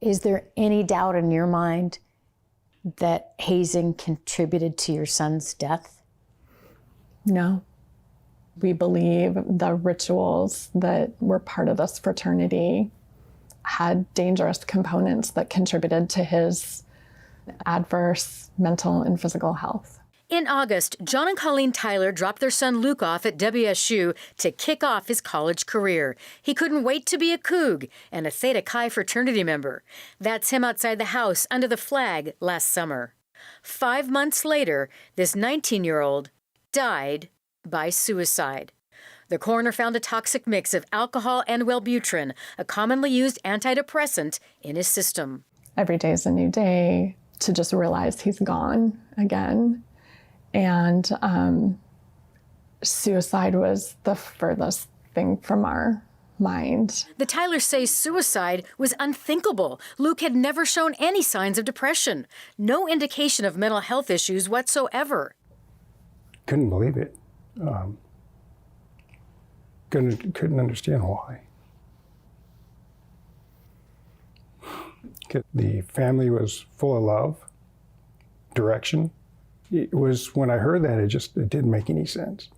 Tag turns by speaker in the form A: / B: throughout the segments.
A: Is there any doubt in your mind that hazing contributed to your son's death?
B: No. We believe the rituals that were part of this fraternity had dangerous components that contributed to his adverse mental and physical health.
C: In August, John and Colleen Tyler dropped their son Luke off at WSU to kick off his college career. He couldn't wait to be a Coug and a Theta Chi fraternity member. That's him outside the house under the flag last summer. 5 months later, this 19-year-old died by suicide. The coroner found a toxic mix of alcohol and Wellbutrin, a commonly used antidepressant, in his system.
B: Every day is a new day to just realize he's gone again. And suicide was the furthest thing from our mind.
C: The Tylers say suicide was unthinkable. Luke had never shown any signs of depression, no indication of mental health issues whatsoever.
D: Couldn't believe it. Couldn't understand why. The family was full of love, direction. It was, when I heard that, it didn't make any sense.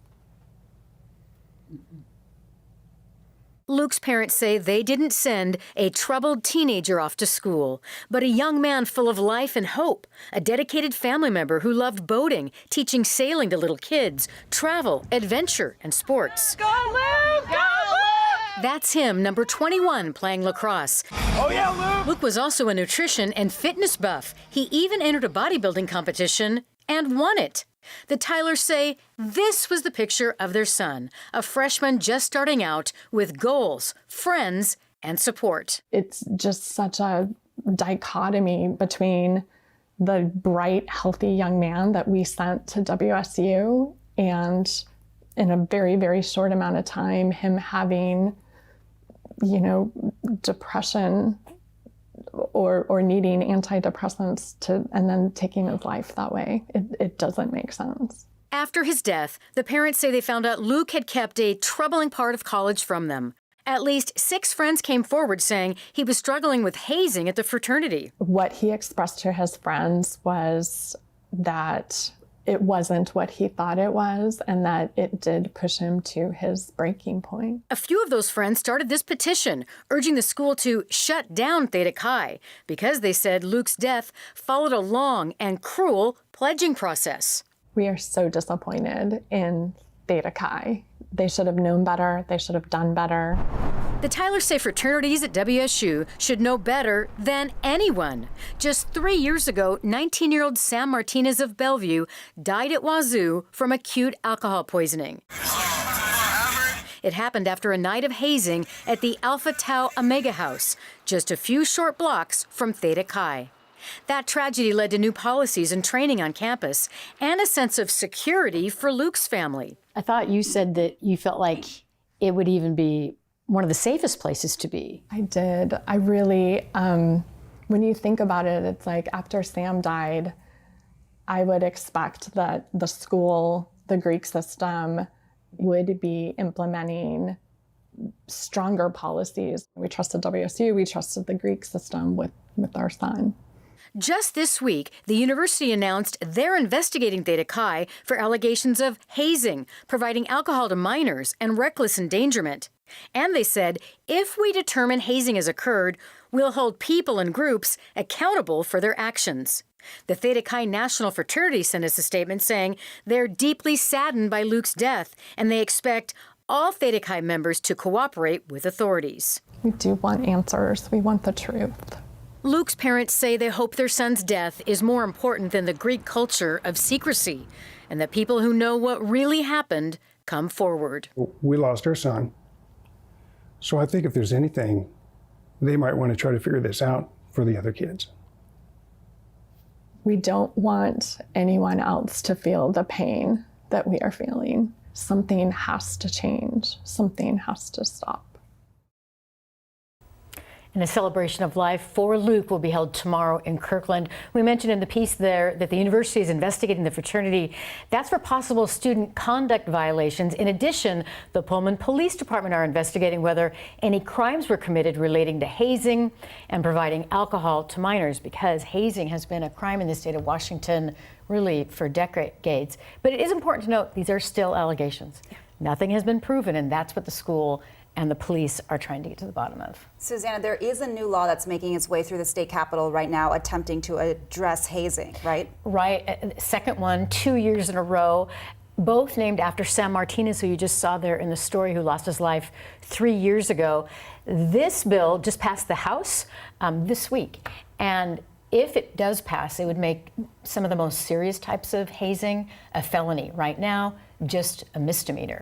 C: Luke's parents say they didn't send a troubled teenager off to school, but a young man full of life and hope, a dedicated family member who loved boating, teaching sailing to little kids, travel, adventure, and sports.
E: Go, Luke! Go, Luke!
C: That's him, number 21, playing lacrosse.
E: Oh, yeah, Luke!
C: Luke was also a nutrition and fitness buff. He even entered a bodybuilding competition and won it. The Tylers say this was the picture of their son, a freshman just starting out with goals, friends, and support.
B: It's just such a dichotomy between the bright, healthy young man that we sent to WSU and in a very, very short amount of time, him having, depression or needing antidepressants and then taking his life that way. It doesn't make sense.
C: After his death, the parents say they found out Luke had kept a troubling part of college from them. At least 6 friends came forward saying he was struggling with hazing at the fraternity.
B: What he expressed to his friends was that it wasn't what he thought it was, and that it did push him to his breaking point.
C: A few of those friends started this petition, urging the school to shut down Theta Chi, because they said Luke's death followed a long and cruel pledging process.
B: We are so disappointed in Theta Chi. They should have known better. They should have done better.
C: The Tylers say fraternities at WSU should know better than anyone. Just 3 years ago, 19-year-old Sam Martinez of Bellevue died at Wazoo from acute alcohol poisoning. It happened after a night of hazing at the Alpha Tau Omega House, just a few short blocks from Theta Chi. That tragedy led to new policies and training on campus and a sense of security for Luke's family.
A: I thought you said that you felt like it would even be one of the safest places to be.
B: I did. I really, when you think about it, it's like after Sam died, I would expect that the school, the Greek system, would be implementing stronger policies. We trusted WSU, we trusted the Greek system with our son.
C: Just this week, the university announced they're investigating Theta Chi for allegations of hazing, providing alcohol to minors, and reckless endangerment. And they said, if we determine hazing has occurred, we'll hold people and groups accountable for their actions. The Theta Chi National Fraternity sent us a statement saying they're deeply saddened by Luke's death, and they expect all Theta Chi members to cooperate with authorities.
B: We do want answers. We want the truth.
C: Luke's parents say they hope their son's death is more important than the Greek culture of secrecy, and that people who know what really happened come forward.
D: We lost our son. So I think if there's anything, they might want to try to figure this out for the other kids.
B: We don't want anyone else to feel the pain that we are feeling. Something has to change. Something has to stop.
C: And a celebration of life for Luke will be held tomorrow in Kirkland. We mentioned in the piece there that the university is investigating the fraternity. That's for possible student conduct violations. In addition, the Pullman Police Department are investigating whether any crimes were committed relating to hazing and providing alcohol to minors, because hazing has been a crime in the state of Washington really for decades. But it is important to note these are still allegations. Nothing has been proven, and that's what the school and the police are trying to get to the bottom of.
F: Susanna, there is a new law that's making its way through the state capitol right now attempting to address hazing, right?
C: Right. Second one, 2 years in a row, both named after Sam Martinez, who you just saw there in the story, who lost his life 3 years ago. This bill just passed the House this week. And if it does pass, it would make some of the most serious types of hazing a felony. Right now, just a misdemeanor.